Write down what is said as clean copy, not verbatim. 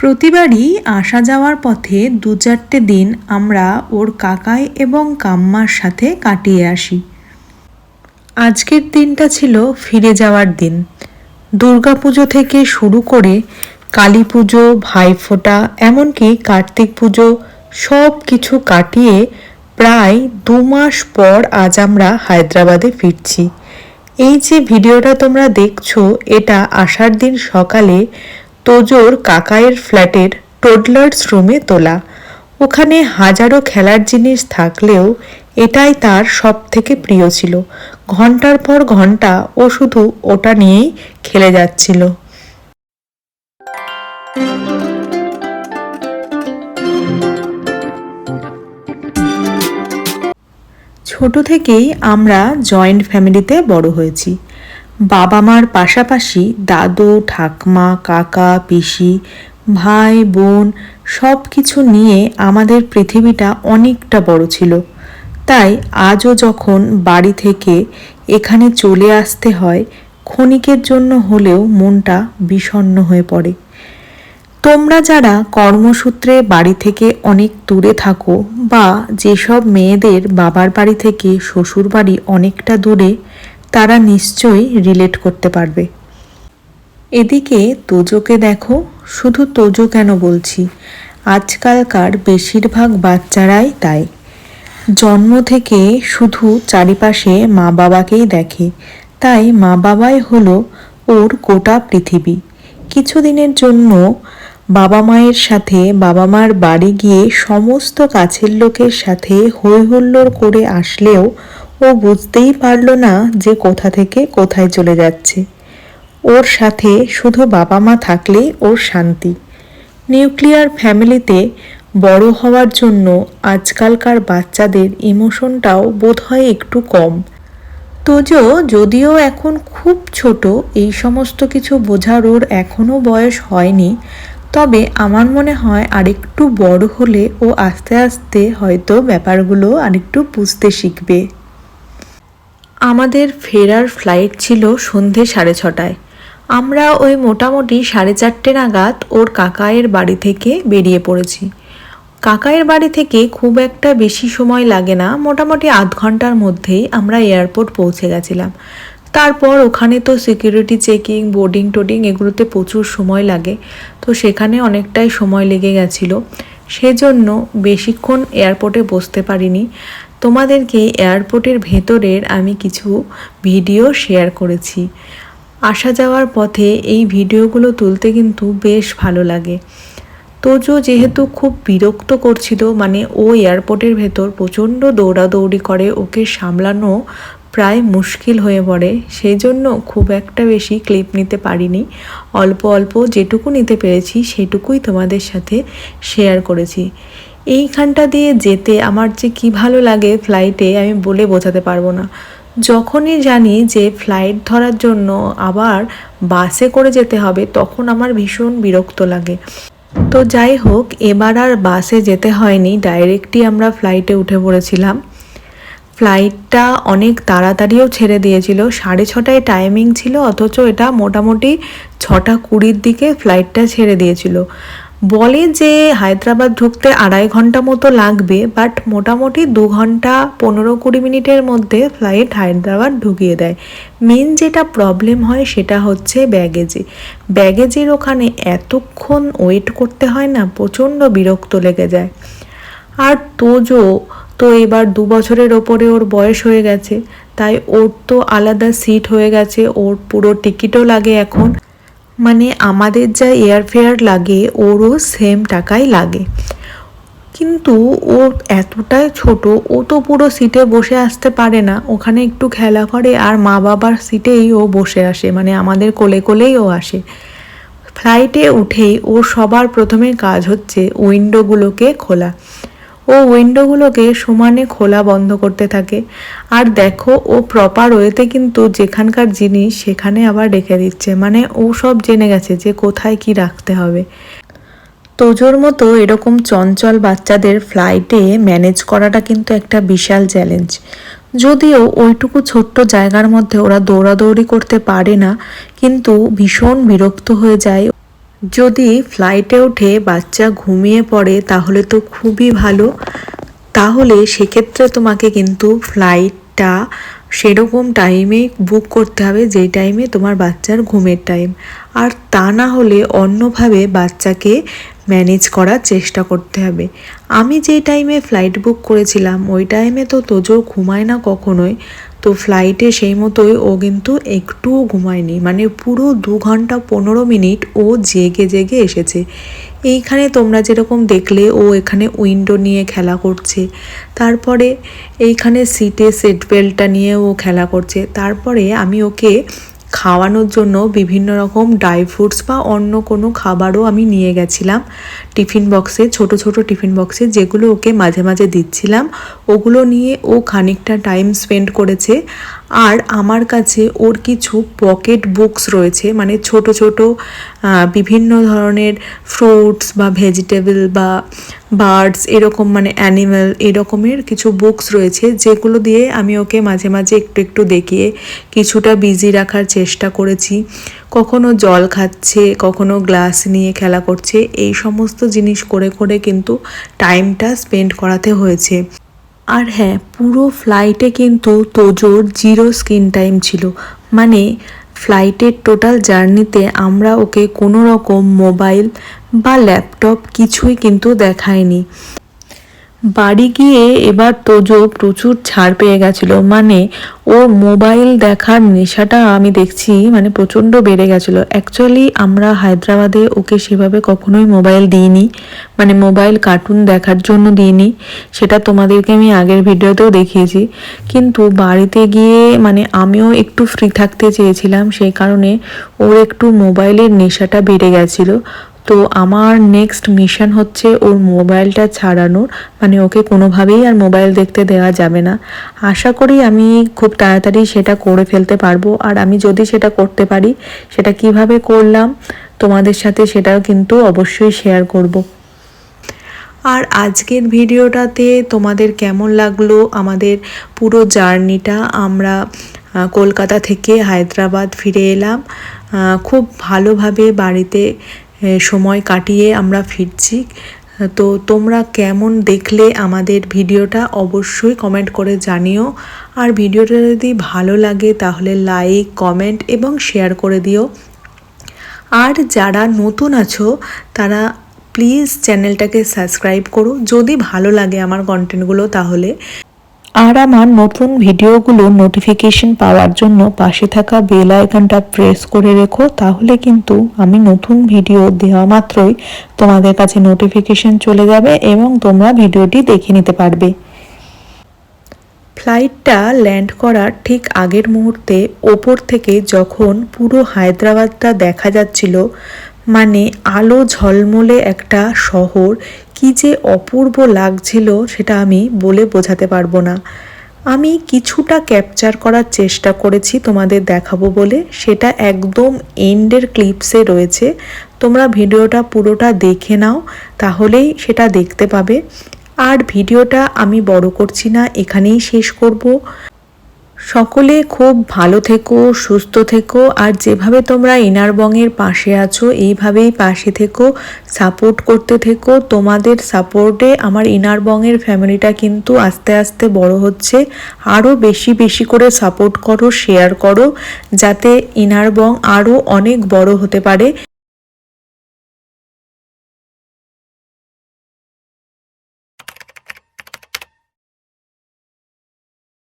প্রতিবারই আসা যাওয়ার পথে ২-৪টে দিন আমরা ওর কাকাই এবং কাম্মার সাথে কাটিয়ে আসি। আজকের দিনটা ছিল ফিরে যাওয়ার দিন। দুর্গাপুজো থেকে শুরু করে কালী পুজো, ভাইফোঁটা, এমনকি কার্তিক পুজো সব কিছু কাটিয়ে প্রায় ২ মাস পর আজ আমরা হায়দ্রাবাদে ফিরছি। এই যে ভিডিওটা তোমরা দেখছো, এটা আসার দিন সকালে তোজোর কাকায়ের ফ্ল্যাটের টোডলার্স রুমে তোলা। ওখানে হাজারো খেলার জিনিস থাকলেও এটাই তার সব থেকে প্রিয় ছিল। ঘন্টার পর ঘন্টা ও শুধু ওটা নিয়েই খেলে যাচ্ছিল। ছোট থেকেই আমরা জয়েন্ট ফ্যামিলিতে বড় হয়েছি। বাবা মার পাশাপাশি দাদু, ঠাকমা, কাকা, পিসি, ভাই, বোন সব কিছু নিয়ে আমাদের পৃথিবীটা অনেকটা বড় ছিল। তাই আজও যখন বাড়ি থেকে এখানে চলে আসতে হয়, ক্ষণিকের জন্য হলেও মনটা বিষণ্ণ হয়ে পড়ে। তোমরা যারা কর্মসূত্রে বাড়ি থেকে অনেক দূরে থাকো, বা যেসব মেয়েদের বাবার বাড়ি থেকে শ্বশুর বাড়ি অনেকটা দূরে, তারা নিশ্চয়ই রিলেট করতে পারবে। এদিকে তোজোকে দেখো, শুধু তোজো কেন বলছি, আজকালকার বেশিরভাগ বাচ্চারাই তাই। জন্ম থেকে শুধু চারিপাশে মা বাবাকেই দেখে, তাই মা বাবাই হলো ওর গোটা পৃথিবী। কিছুদিনের জন্য বাবা মায়ের সাথে বাবা মার বাড়ি গিয়ে সমস্ত কাছের লোকের সাথে হই হুল্লোড় করে আসলেও ও বুঝতেই পারল না যে কোথা থেকে কোথায় চলে যাচ্ছে। ওর সাথে শুধু বাবা মা থাকলেই ওর শান্তি। নিউক্লিয়ার ফ্যামিলিতে বড় হওয়ার জন্য আজকালকার বাচ্চাদের ইমোশনটাও বোধহয় একটু কম। তোজো যদিও এখন খুব ছোট, এই সমস্ত কিছু বোঝার ওর এখনও বয়স হয়নি, তবে আমার মনে হয় আরেকটু বড় হলে ও আস্তে আস্তে হয়তো ব্যাপারগুলো আরেকটু বুঝতে শিখবে। আমাদের ফেরার ফ্লাইট ছিল সন্ধে 6:30টায়। আমরা ওই মোটামুটি 4:30 নাগাদ ওর কাকায়ের বাড়ি থেকে বেরিয়ে পড়েছি। কাকায়ের বাড়ি থেকে খুব একটা বেশি সময় লাগে না, মোটামুটি আধ ঘন্টার মধ্যেই আমরা এয়ারপোর্ট পৌঁছে গেছিলাম। তারপর ওখানে তো সিকিউরিটি চেকিং, বোর্ডিং টোডিং এগুলোতে প্রচুর সময় লাগে, তো সেখানে অনেকটাই সময় লেগে গেছিলো। সেজন্য বেশিক্ষণ এয়ারপোর্টে বসতে পারিনি। তোমাদেরকে এয়ারপোর্টের ভেতরের আমি কিছু ভিডিও শেয়ার করেছি। আসা যাওয়ার পথে এই ভিডিওগুলো তুলতে কিন্তু বেশ ভালো লাগে। তোজো যেহেতু খুব বিরক্ত করছিল, মানে ও এয়ারপোর্টের ভেতর প্রচণ্ড দৌড়াদৌড়ি করে, ওকে সামলানো প্রায় মুশকিল হয়ে পড়ে, সেই জন্য খুব একটা বেশি ক্লিপ নিতে পারিনি। অল্প অল্প যেটুকু নিতে পেরেছি সেটুকুই তোমাদের সাথে শেয়ার করেছি। এইখানটা দিয়ে যেতে আমার যে কি ভালো লাগে ফ্লাইটে, আমি বলে বোঝাতে পারবো না। যখনই জানি যে ফ্লাইট ধরার জন্য আবার বাসে করে যেতে হবে, তখন আমার ভীষণ বিরক্ত লাগে। তো যাই হোক, এবার আর বাসে যেতে হয়নি, ডাইরেক্টই আমরা ফ্লাইটে উঠে পড়েছিলাম। ফ্লাইটটা অনেক তাড়াতাড়িও ছেড়ে দিয়েছিল, 6:30টায় টাইমিং ছিল, অথচ এটা মোটামুটি 6:20-র দিকে ফ্লাইটটা ছেড়ে দিয়েছিল। বলে যে হায়দ্রাবাদ ঢুকতে 2.5 ঘন্টা মতো লাগবে, বাট মোটামুটি 2 ঘন্টা 15-20 মিনিটের মধ্যে ফ্লাইট হায়দ্রাবাদ ঢুকিয়ে দেয়। মেন যেটা প্রবলেম হয় সেটা হচ্ছে ব্যাগেজের ওখানে এতক্ষণ ওয়েট করতে হয় না, প্রচণ্ড বিরক্ত লেগে যায়। আর তোজো তো এবার 2 বছরের ওপরে ওর বয়স হয়ে গেছে, তাই ওর তো আলাদা সিট হয়ে গেছে, ওর পুরো টিকিটও লাগে এখন, মানে আমাদের যা এয়ারফেয়ার লাগে ওরও সেম টাকাই লাগে। কিন্তু ও এতটাই ছোট, ও তো পুরো সিটে বসে আসতে পারে না, ওখানে একটু খেলা করে আর মা বাবার সিটেই ও বসে আসে, মানে আমাদের কোলে কোলেই ও আসে। ফ্লাইটে উঠেই ওর সবার প্রথমে কাজ হচ্ছে উইন্ডোগুলোকে খোলা। ও উইন্ডোগুলোকে সমানে খোলা বন্ধ করতে থাকে। আর দেখো, ও প্রপার ওয়েতে কিন্তু যেখানকার জিনিস সেখানে আবার রেখে দিচ্ছে, মানে ও সব জেনে গেছে যে কোথায় কি রাখতে হবে। তোজোর মতো এরকম চঞ্চল বাচ্চাদের ফ্লাইটে ম্যানেজ করাটা কিন্তু একটা বিশাল চ্যালেঞ্জ। যদিও ওইটুকু ছোট্ট জায়গার মধ্যে ওরা দৌড়াদৌড়ি করতে পারে না, কিন্তু ভীষণ বিরক্ত হয়ে যায় যদি ফ্লাইটে উঠে বাচ্চা ঘুমিয়ে পড়ে তাহলে তো খুবই ভালো। তাহলে সেক্ষেত্রে তোমাকে কিন্তু ফ্লাইটটা সেরকম টাইমে বুক করতে হবে যেই টাইমে তোমার বাচ্চার ঘুমের টাইম। আর তা না হলে অন্যভাবে বাচ্চাকে ম্যানেজ করার চেষ্টা করতে হবে। আমি যেই টাইমে ফ্লাইট বুক করেছিলাম ওই টাইমে তো তোজো ঘুমায় না কখনোই। তো ফ্লাইটে সেই মতোই ও কিন্তু একটুও ঘুমায়নি, মানে পুরো 2 ঘন্টা 15 মিনিট ও জেগে জেগে এসেছে। এইখানে তোমরা যেরকম দেখলে ও এখানে উইন্ডো নিয়ে খেলা করছে, তারপরে এইখানে সিটে সিট বেল্টটা নিয়ে ও খেলা করছে। তারপরে আমি ওকে খাওয়ানোর জন্য বিভিন্ন রকম ড্রাই ফ্রুটস বা অন্য কোনো খাবারও আমি নিয়ে গেছিলাম টিফিন বক্সে, ছোট ছোট টিফিন বক্সে, যেগুলো ওকে মাঝে মাঝে দিচ্ছিলাম। ওগুলো নিয়ে ও খানিকটা টাইম স্পেন্ড করেছে। আর আমার কাছে ওর কিছু পকেট বুকস রয়েছে, মানে ছোট ছোট বিভিন্ন ধরনের ফ্রুটস বা ভেজিটেবল বা বার্ডস এরকম, মানে অ্যানিম্যাল এরকমের কিছু বুকস রয়েছে, যেগুলো দিয়ে আমি ওকে মাঝে মাঝে একটু একটু দেখিয়ে কিছুটা বিজি রাখার চেষ্টা করেছি। কখনো জল খাচ্ছে, কখনো গ্লাস নিয়ে খেলা করছে, এই সমস্ত জিনিস করে করে কিন্তু টাইমটা স্পেন্ড করাতে হয়েছে। আর হ্যাঁ, পুরো ফ্লাইটে কিন্তু তোজোর 0 স্ক্রিন টাইম ছিল, মানে ফ্লাইটের টোটাল জার্নিতে আমরা ওকে কোনো রকম মোবাইল বা ল্যাপটপ কিছুই কিন্তু দেখায়নি। বাড়ি গিয়ে এবার তোজো প্রচুর ছাড় পেয়ে গেছিলো, মানে ওর মোবাইল দেখার নেশাটা আমি দেখছি মানে প্রচণ্ড বেড়ে গেছিলো। অ্যাকচুয়ালি আমরা হায়দ্রাবাদে ওকে সেভাবে কখনোই মোবাইল দিইনি, মানে মোবাইল কার্টুন দেখার জন্য দিইনি, সেটা তোমাদেরকে আমি আগের ভিডিওতেও দেখিয়েছি। কিন্তু বাড়িতে গিয়ে মানে আমিও একটু ফ্রি থাকতে চেয়েছিলাম, সেই কারণে ওর একটু মোবাইলের নেশাটা বেড়ে গেছিলো। তো আমার নেক্সট মিশন হচ্ছে ওর মোবাইলটা ছাড়ানোর, মানে ওকে কোনোভাবেই আর মোবাইল দেখতে দেওয়া যাবে না। আশা করি আমি খুব তাড়াতাড়ি সেটা করে ফেলতে পারবো। আর আমি যদি সেটা করতে পারি, সেটা কিভাবে করলাম তোমাদের সাথে সেটাও কিন্তু অবশ্যই শেয়ার করব। আর আজকের ভিডিওটাতে তোমাদের কেমন লাগলো আমাদের পুরো জার্নিটা? আমরা কলকাতা থেকে হায়দ্রাবাদ ফিরে এলাম, খুব ভালোভাবে বাড়িতে সময় কাটিয়ে আমরা ফিরছি। তো তোমরা কেমন দেখলে আমাদের ভিডিওটা অবশ্যই কমেন্ট করে জানিও। আর ভিডিওটা যদি ভালো লাগে তাহলে লাইক, কমেন্ট এবং শেয়ার করে দিও। আর যারা নতুন আছো তারা প্লিজ চ্যানেলটাকে সাবস্ক্রাইব করো যদি ভালো লাগে আমার কন্টেন্টগুলো তাহলে। আর আমার নতুন ভিডিওগুলো নোটিফিকেশন পাওয়ার জন্য পাশে থাকা বেল আইকনটা প্রেস করে রেখো, তাহলে কিন্তু আমি নতুন ভিডিও দেওয়া মাত্রই তোমাদের কাছে নোটিফিকেশন চলে যাবে এবং তোমরা ভিডিওটি দেখে নিতে পারবে। ফ্লাইটটা ল্যান্ড করার ঠিক আগের মুহূর্তে ওপর থেকে যখন পুরো হায়দ্রাবাদটা দেখা যাচ্ছিল, মানে আলো ঝলমলে একটা শহর, কি যে অপূর্ব লাগছিল সেটা আমি বলে বোঝাতে পারবো না। আমি কিছুটা ক্যাপচার করার চেষ্টা করেছি তোমাদের দেখাবো বলে, সেটা একদম এন্ডের ক্লিপসে রয়েছে। তোমরা ভিডিওটা পুরোটা দেখে নাও, তাহলেই সেটা দেখতে পাবে। আর ভিডিওটা আমি বড় করছি না, এখানেই শেষ করব। সকলে খুব ভালো থেকো, সুস্থ থেকো। আর যেভাবে তোমরা ইনারবংয়ের পাশে আছো এইভাবেই পাশে থেকো, সাপোর্ট করতে থেকো। তোমাদের সাপোর্টে আমার ইনারবংয়ের ফ্যামিলিটা কিন্তু আস্তে আস্তে বড় হচ্ছে। আরও বেশি বেশি করে সাপোর্ট করো, শেয়ার করো, যাতে ইনারবং আরও অনেক বড় হতে পারে।